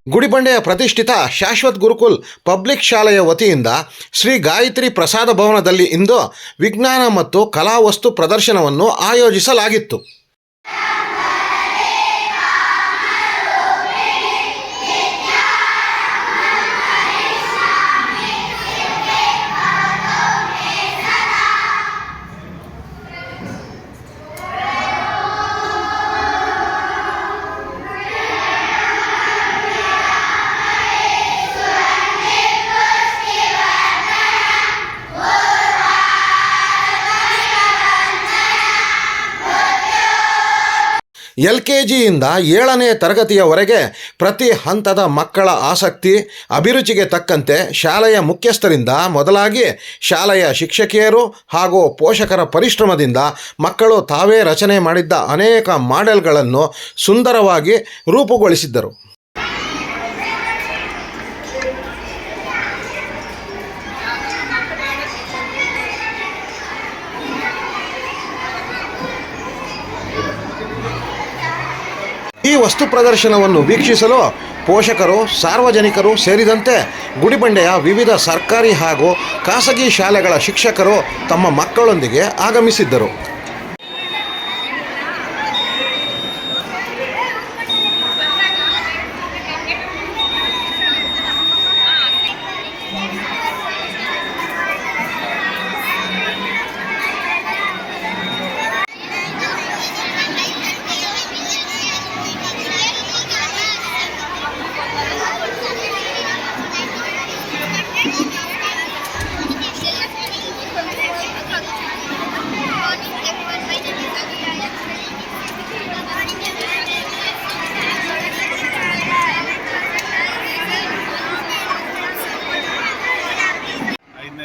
ಗುಡಿಬಂಡೆಯ ಪ್ರತಿಷ್ಠಿತ ಶಾಶ್ವತ್ ಗುರುಕುಲ್ ಪಬ್ಲಿಕ್ ಶಾಲೆಯ ವತಿಯಿಂದ ಶ್ರೀ ಗಾಯತ್ರಿ ಪ್ರಸಾದ ಭವನದಲ್ಲಿ ಇಂದು ವಿಜ್ಞಾನ ಮತ್ತು ಕಲಾವಸ್ತು ಪ್ರದರ್ಶನವನ್ನು ಆಯೋಜಿಸಲಾಗಿತ್ತು. LKGಯಿಂದ 7ನೇ ತರಗತಿಯವರೆಗೆ ಪ್ರತಿ ಹಂತದ ಮಕ್ಕಳ ಆಸಕ್ತಿ ಅಭಿರುಚಿಗೆ ತಕ್ಕಂತೆ ಶಾಲೆಯ ಮುಖ್ಯಸ್ಥರಿಂದ ಮೊದಲಾಗಿ ಶಾಲೆಯ ಶಿಕ್ಷಕಿಯರು ಹಾಗೂ ಪೋಷಕರ ಪರಿಶ್ರಮದಿಂದ ಮಕ್ಕಳು ತಾವೇ ರಚನೆ ಮಾಡಿದ್ದ ಅನೇಕ ಮಾಡೆಲ್ಗಳನ್ನು ಸುಂದರವಾಗಿ ರೂಪುಗೊಳಿಸಿದ್ದರು. ಈ ವಸ್ತು ಪ್ರದರ್ಶನವನ್ನು ವೀಕ್ಷಿಸಲು ಪೋಷಕರು, ಸಾರ್ವಜನಿಕರು ಸೇರಿದಂತೆ ಗುಡಿಬಂಡೆಯ ವಿವಿಧ ಸರ್ಕಾರಿ ಹಾಗೂ ಖಾಸಗಿ ಶಾಲೆಗಳ ಶಿಕ್ಷಕರು ತಮ್ಮ ಮಕ್ಕಳೊಂದಿಗೆ ಆಗಮಿಸಿದ್ದರು.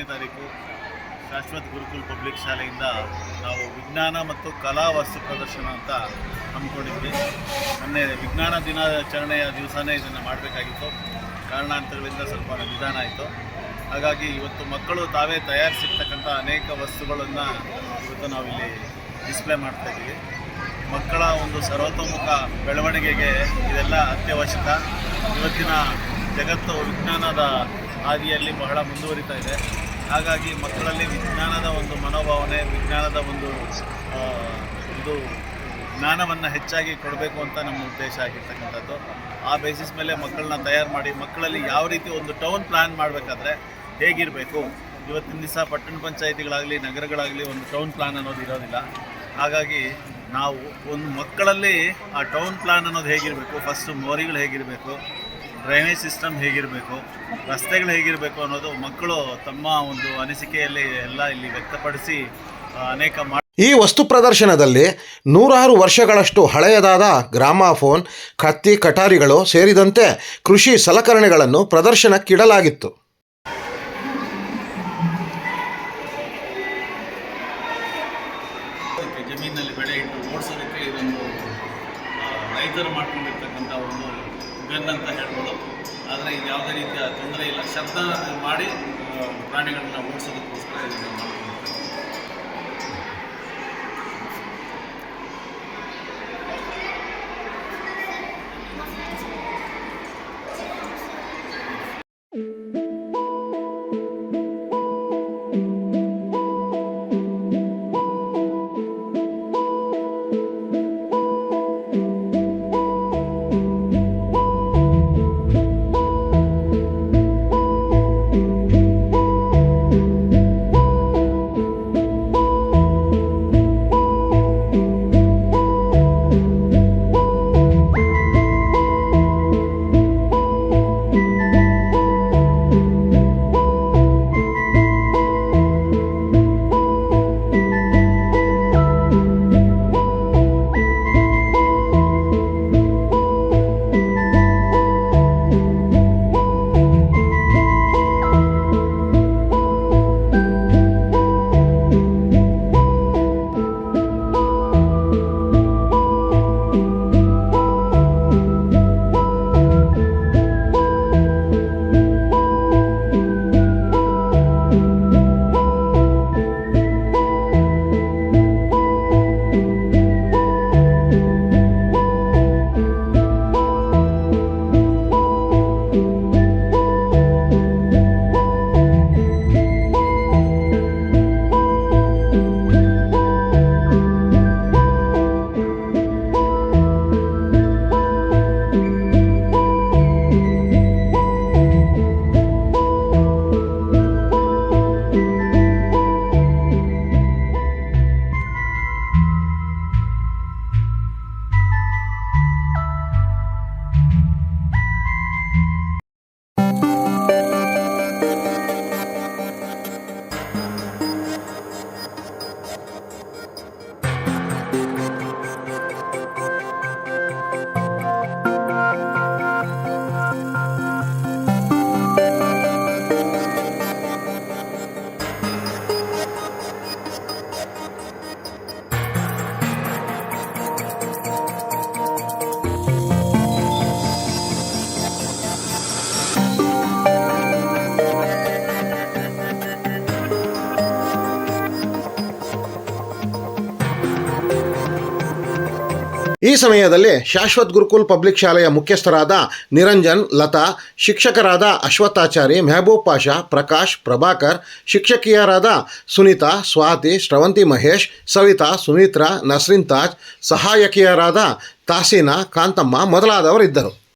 ತಾರೀಕು ಶಾಶ್ವತ್ ಗುರುಕುಲ್ ಪಬ್ಲಿಕ್ ಶಾಲೆಯಿಂದ ನಾವು ವಿಜ್ಞಾನ ಮತ್ತು ಕಲಾ ವಸ್ತು ಪ್ರದರ್ಶನ ಅಂತ ಹಮ್ಮಿಕೊಂಡಿದ್ವಿ. ಮೊನ್ನೆ ವಿಜ್ಞಾನ ದಿನಾಚರಣೆಯ ದಿವಸನೇ ಇದನ್ನು ಮಾಡಬೇಕಾಗಿತ್ತು. ಕಾರಣಾಂತರಗಳಿಂದ ಸ್ವಲ್ಪ ನಿಧಾನ ಆಯಿತು. ಹಾಗಾಗಿ ಇವತ್ತು ಮಕ್ಕಳು ತಾವೇ ತಯಾರಿಸಿರ್ತಕ್ಕಂಥ ಅನೇಕ ವಸ್ತುಗಳನ್ನು ಇವತ್ತು ನಾವಿಲ್ಲಿ ಡಿಸ್ಪ್ಲೇ ಮಾಡ್ತಾಯಿದ್ದೀವಿ. ಮಕ್ಕಳ ಒಂದು ಸರ್ವತೋಮುಖ ಬೆಳವಣಿಗೆಗೆ ಇದೆಲ್ಲ ಅತ್ಯವಶ್ಯಕ. ಇವತ್ತಿನ ಜಗತ್ತು ವಿಜ್ಞಾನದ ಹಾದಿಯಲ್ಲಿ ಬಹಳ ಮುಂದುವರಿತಾ ಇದೆ. ಹಾಗಾಗಿ ಮಕ್ಕಳಲ್ಲಿ ವಿಜ್ಞಾನದ ಒಂದು ಮನೋಭಾವನೆ, ವಿಜ್ಞಾನದ ಒಂದು ಜ್ಞಾನವನ್ನು ಹೆಚ್ಚಾಗಿ ಕೊಡಬೇಕು ಅಂತ ನಮ್ಮ ಉದ್ದೇಶ ಆಗಿರ್ತಕ್ಕಂಥದ್ದು. ಆ ಬೇಸಿಸ್ ಮೇಲೆ ಮಕ್ಕಳನ್ನ ತಯಾರು ಮಾಡಿ ಮಕ್ಕಳಲ್ಲಿ ಯಾವ ರೀತಿ ಒಂದು ಟೌನ್ ಪ್ಲ್ಯಾನ್ ಮಾಡಬೇಕಾದ್ರೆ ಹೇಗಿರಬೇಕು. ಇವತ್ತಿನ ದಿವಸ ಪಟ್ಟಣ ಪಂಚಾಯಿತಿಗಳಾಗಲಿ ನಗರಗಳಾಗಲಿ ಒಂದು ಟೌನ್ ಪ್ಲ್ಯಾನ್ ಅನ್ನೋದು ಇರೋದಿಲ್ಲ. ಹಾಗಾಗಿ ನಾವು ಒಂದು ಮಕ್ಕಳಲ್ಲಿ ಆ ಟೌನ್ ಪ್ಲ್ಯಾನ್ ಅನ್ನೋದು ಹೇಗಿರಬೇಕು, ಫಸ್ಟು ಮೋರಿಗಳು ಹೇಗಿರಬೇಕು, ಡ್ರೈನೇಜ್ ಸಿಸ್ಟಮ್ ಹೇಗಿರಬೇಕು, ರಸ್ತೆಗಳು ಹೇಗಿರಬೇಕು ಅನ್ನೋದು ಮಕ್ಕಳು ತಮ್ಮ ಒಂದು ಅನಿಸಿಕೆಯಲ್ಲಿ ಎಲ್ಲ ಇಲ್ಲಿ ವ್ಯಕ್ತಪಡಿಸಿ ಅನೇಕ ಈ ವಸ್ತು ಪ್ರದರ್ಶನದಲ್ಲಿ 100 ವರ್ಷಗಳಷ್ಟು ಹಳೆಯದಾದ ಗ್ರಾಮಾಫೋನ್, ಕತ್ತಿ, ಕಟಾರಿಗಳು ಸೇರಿದಂತೆ ಕೃಷಿ ಸಲಕರಣೆಗಳನ್ನು ಪ್ರದರ್ಶನಕ್ಕಿಡಲಾಗಿತ್ತು. ಜಮೀನಿನಲ್ಲಿ ಬೆಳೆ ಇಟ್ಟು ಓಡಿಸೋದಕ್ಕೆ ಇದೊಂದು ರೈತರು ಮಾಡ್ಕೊಂಡಿರ್ತಕ್ಕಂಥ ಒಂದು ಗನ್ ಅಂತ ಹೇಳ್ಬೋದು. ಆದರೆ ಇದು ಯಾವುದೇ ರೀತಿಯ ತೊಂದರೆ ಇಲ್ಲ. ಶಬ್ದ ಮಾಡಿ ಪ್ರಾಣಿಗಳನ್ನ ಓಡಿಸೋದಕ್ಕೋಸ್ಕರ ಇದನ್ನು ಮಾಡ್ಕೊಂಡಿರ್ತಾರೆ. ಈ ಸಮಯದಲ್ಲಿ ಶಾಶ್ವತ್ ಗುರುಕುಲ್ ಪಬ್ಲಿಕ್ ಶಾಲೆಯ ಮುಖ್ಯಸ್ಥರಾದ ನಿರಂಜನ್, ಲತಾ, ಶಿಕ್ಷಕರಾದ ಅಶ್ವತ್ಥಾಚಾರಿ, ಮೆಹಬೂಬ್ ಪಾಷಾ, ಪ್ರಕಾಶ್, ಪ್ರಭಾಕರ್, ಶಿಕ್ಷಕಿಯರಾದ ಸುನೀತಾ, ಸ್ವಾತಿ, ಶ್ರವಂತಿ ಮಹೇಶ್, ಸವಿತಾ, ಸುಮಿತ್ರಾ, ನಸ್ರಿನ್ ತಾಜ್, ಸಹಾಯಕಿಯರಾದ ತಾಸೀನಾ, ಕಾಂತಮ್ಮ ಮೊದಲಾದವರಿದ್ದರು.